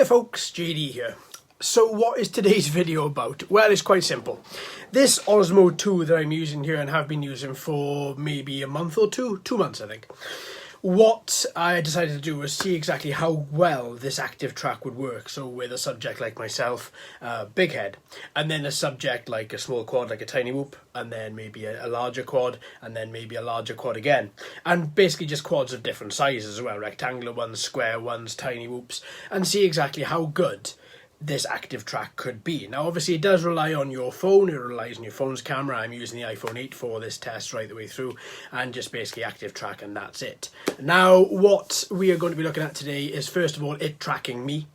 folks, JD here. So what is today's video about? Well, it's quite simple. This Osmo 2 that I'm using here and have been using for maybe a month or two, 2 months I think. What I decided to do was see exactly how well this active track would work. So with a subject like myself, big head, and then a subject like a small quad, like a tiny whoop, and then maybe a larger quad, and then maybe a larger quad again. And basically just quads of different sizes as well, rectangular ones, square ones, tiny whoops, and see exactly how good this active track could be. Now obviously it does rely on your phone, it relies on your phone's camera. I'm using the iPhone 8 for this test right the way through, and just basically active track, and that's it. Now what we are going to be looking at today is first of all it tracking me.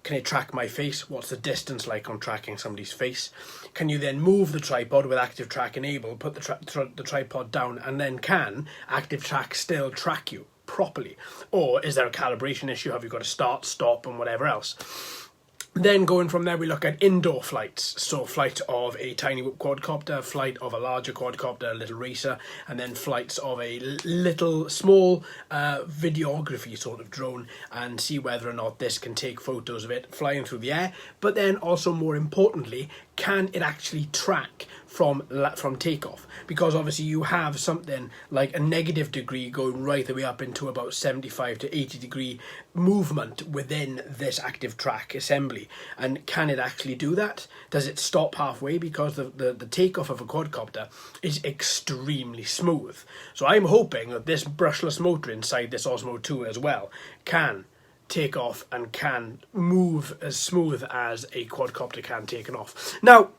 Can it track my face? What's the distance like on tracking somebody's face? Can you then move the tripod with active track enabled, put the tripod down, and then can active track still track you properly? Or is there a calibration issue? Have you got to start, stop, and whatever else? Then going from there, we look at indoor flights. So flight of a tiny whoop quadcopter, flight of a larger quadcopter, a little racer, and then flights of a little small videography sort of drone, and see whether or not this can take photos of it flying through the air. But then also more importantly, can it actually track from takeoff? Because obviously you have something like a negative degree going right the way up into about 75 to 80 degree movement within this active track assembly. And can it actually do that? Does it stop halfway? Because the takeoff of a quadcopter is extremely smooth. So I'm hoping that this brushless motor inside this Osmo 2 as well can take off and can move as smooth as a quadcopter can taken off. Now,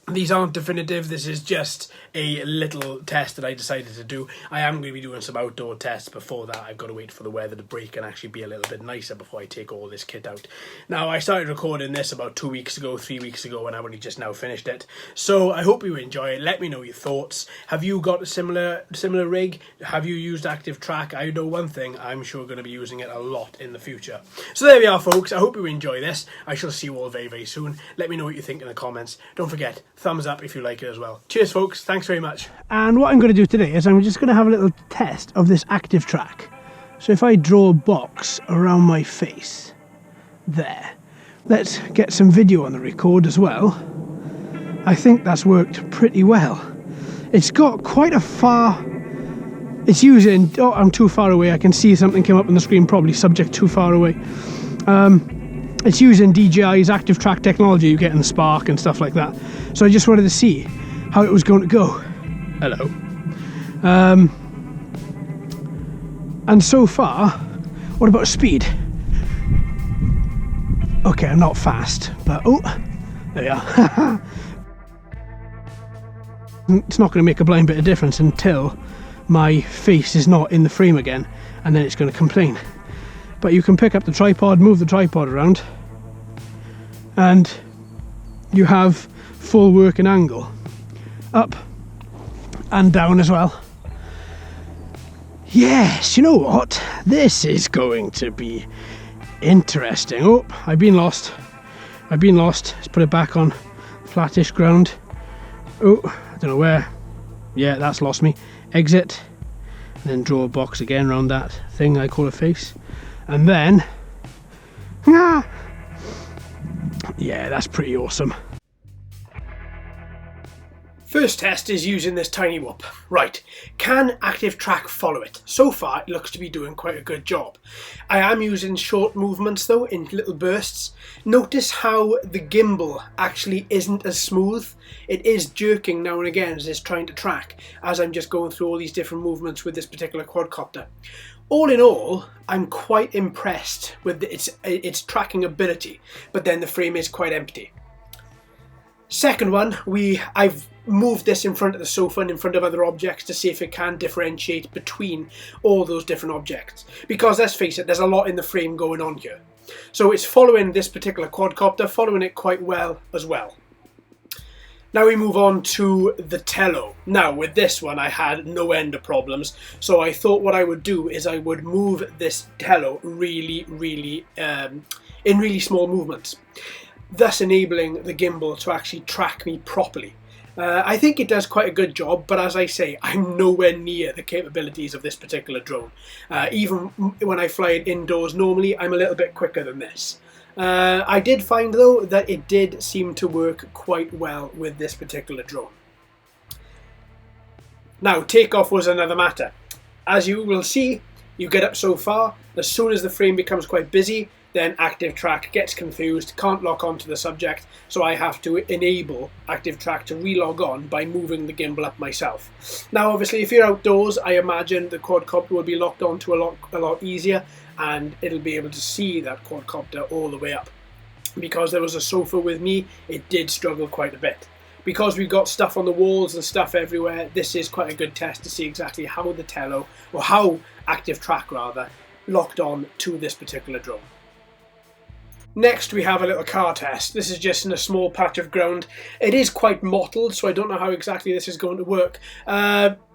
these aren't definitive, this is just a little test that I decided to do. I am going to be doing some outdoor tests before that. I've got to wait for the weather to break and actually be a little bit nicer before I take all this kit out. Now, I started recording this about 2 weeks ago, 3 weeks ago, and I've only just now finished it. So I hope you enjoy it. Let me know your thoughts. Have you got a similar rig? Have you used active track? I know one thing, I'm sure going to be using it a lot in the future. So there we are, folks. I hope you enjoy this. I shall see you all very, very soon. Let me know what you think in the comments. Don't forget, thumbs up if you like it as well. Cheers folks, thanks very much. And what I'm going to do today is I'm just going to have a little test of this active track. So if I draw a box around my face, there. Let's get some video on the record as well. I think that's worked pretty well. It's got quite a far... It's using... Oh, I'm too far away. I can see something came up on the screen, probably subject too far away. It's using DJI's active track technology you get in the Spark and stuff like that. So I just wanted to see how it was going to go. Hello. And so far, what about speed? Okay, I'm not fast, but oh, there we are. It's not going to make a blind bit of difference until my face is not in the frame again, and then it's going to complain. But you can pick up the tripod, move the tripod around, and you have full working angle, up and down as well. Yes, you know what? This is going to be interesting. Oh, I've been lost. Let's put it back on flattish ground. Oh, I don't know where. Yeah, that's lost me. Exit, and then draw a box again around that thing I call a face. And then, yeah, that's pretty awesome. First test is using this tiny whoop. Right, can active track follow it? So far, it looks to be doing quite a good job. I am using short movements though, in little bursts. Notice how the gimbal actually isn't as smooth. It is jerking now and again as it's trying to track, as I'm just going through all these different movements with this particular quadcopter. All in all, I'm quite impressed with its tracking ability, but then the frame is quite empty. Second one, I've moved this in front of the sofa and in front of other objects to see if it can differentiate between all those different objects. Because let's face it, there's a lot in the frame going on here. So it's following this particular quadcopter, following it quite well as well. Now we move on to the Tello. Now with this one I had no end of problems, so I thought what I would do is I would move this Tello in really small movements, thus enabling the gimbal to actually track me properly. I think it does quite a good job, but as I say, I'm nowhere near the capabilities of this particular drone. Even when I fly it indoors normally, I'm a little bit quicker than this. I did find though that it did seem to work quite well with this particular drone. Now, takeoff was another matter. As you will see, you get up so far, as soon as the frame becomes quite busy, then active track gets confused, can't lock onto the subject, so I have to enable active track to relog on by moving the gimbal up myself. Now obviously if you're outdoors, I imagine the quadcopter will be locked onto a lot easier, and it'll be able to see that quadcopter all the way up. Because there was a sofa with me, it did struggle quite a bit. Because we've got stuff on the walls and stuff everywhere, this is quite a good test to see exactly how the tello, or how active track rather, locked on to this particular drone. Next we have a little car test. This is just in a small patch of ground. It is quite mottled, so I don't know how exactly this is going to work.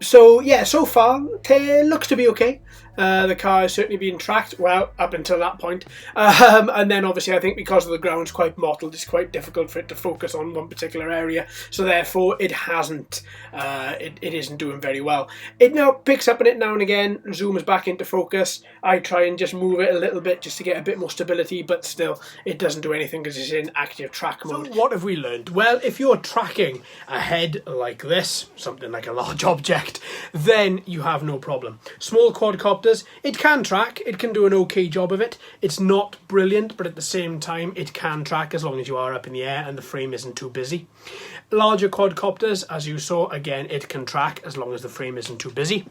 So yeah, so far it looks to be okay. The car is certainly being tracked, well, up until that point. And then obviously I think because of the ground's quite mottled, it's quite difficult for it to focus on one particular area. So therefore it hasn't, it isn't doing very well. It now picks up on it now and again, zooms back into focus. I try and just move it a little bit just to get a bit more stability, but still it doesn't do anything because it's in active track mode. So what have we learned? Well, if you're tracking a head like this, something like a large object, then you have no problem. Small quadcopters, it can track, it can do an okay job of it. It's not brilliant, but at the same time it can track as long as you are up in the air and the frame isn't too busy. Larger quadcopters, as you saw, again, it can track as long as the frame isn't too busy.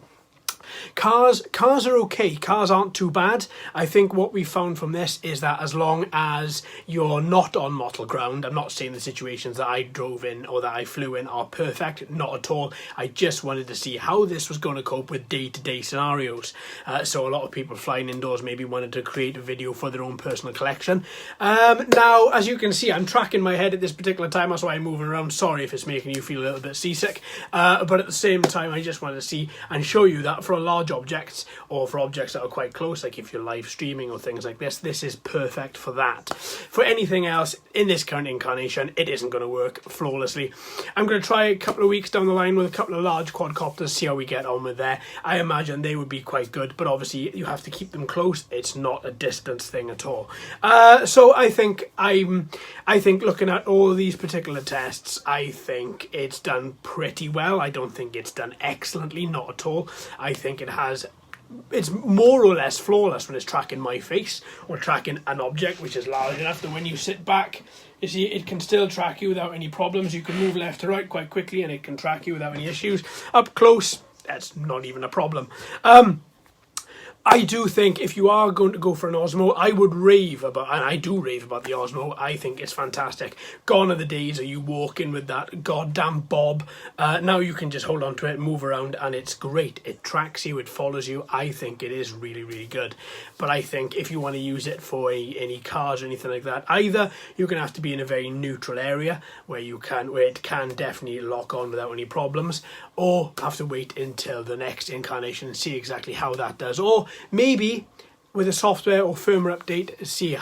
Cars are okay. Cars aren't too bad. I think what we found from this is that as long as you're not on mottled ground, I'm not saying the situations that I drove in or that I flew in are perfect, not at all. I just wanted to see how this was going to cope with day-to-day scenarios. So a lot of people flying indoors maybe wanted to create a video for their own personal collection. Now, as you can see, I'm tracking my head at this particular time. That's why I'm moving around. Sorry if it's making you feel a little bit seasick. But at the same time, I just wanted to see and show you that for large objects or for objects that are quite close, like if you're live streaming or things like this is perfect for that. For anything else in this current incarnation, it isn't going to work flawlessly. I'm going to try a couple of weeks down the line with a couple of large quadcopters, see how we get on with there. I imagine they would be quite good, but obviously you have to keep them close. It's not a distance thing at all. So I think looking at all of these particular tests, I think it's done pretty well. I don't think it's done excellently, not at all. I think it's more or less flawless when it's tracking my face or tracking an object which is large enough that when you sit back, you see it can still track you without any problems. You can move left to right quite quickly and it can track you without any issues. Up close, that's not even a problem. I do think if you are going to go for an Osmo, I would rave about, and I do rave about the Osmo. I think it's fantastic. Gone are the days of you walking with that goddamn bob. Now you can just hold on to it, move around, and it's great. It tracks you, it follows you. I think it is really, really good. But I think if you want to use it for any cars or anything like that, either you're going to have to be in a very neutral area where it can definitely lock on without any problems, or have to wait until the next incarnation and see exactly how that does, or maybe with a software or firmware update, see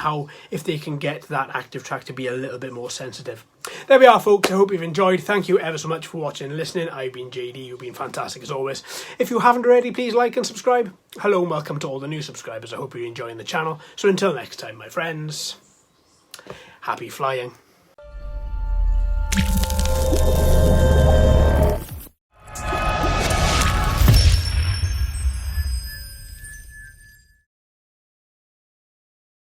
if they can get that active track to be a little bit more sensitive. There we are, folks. I hope you've enjoyed. Thank you ever so much for watching and listening. I've been JD. You've been fantastic as always. If you haven't already, please like and subscribe. Hello and welcome to all the new subscribers. I hope you're enjoying the channel. So until next time, my friends, happy flying.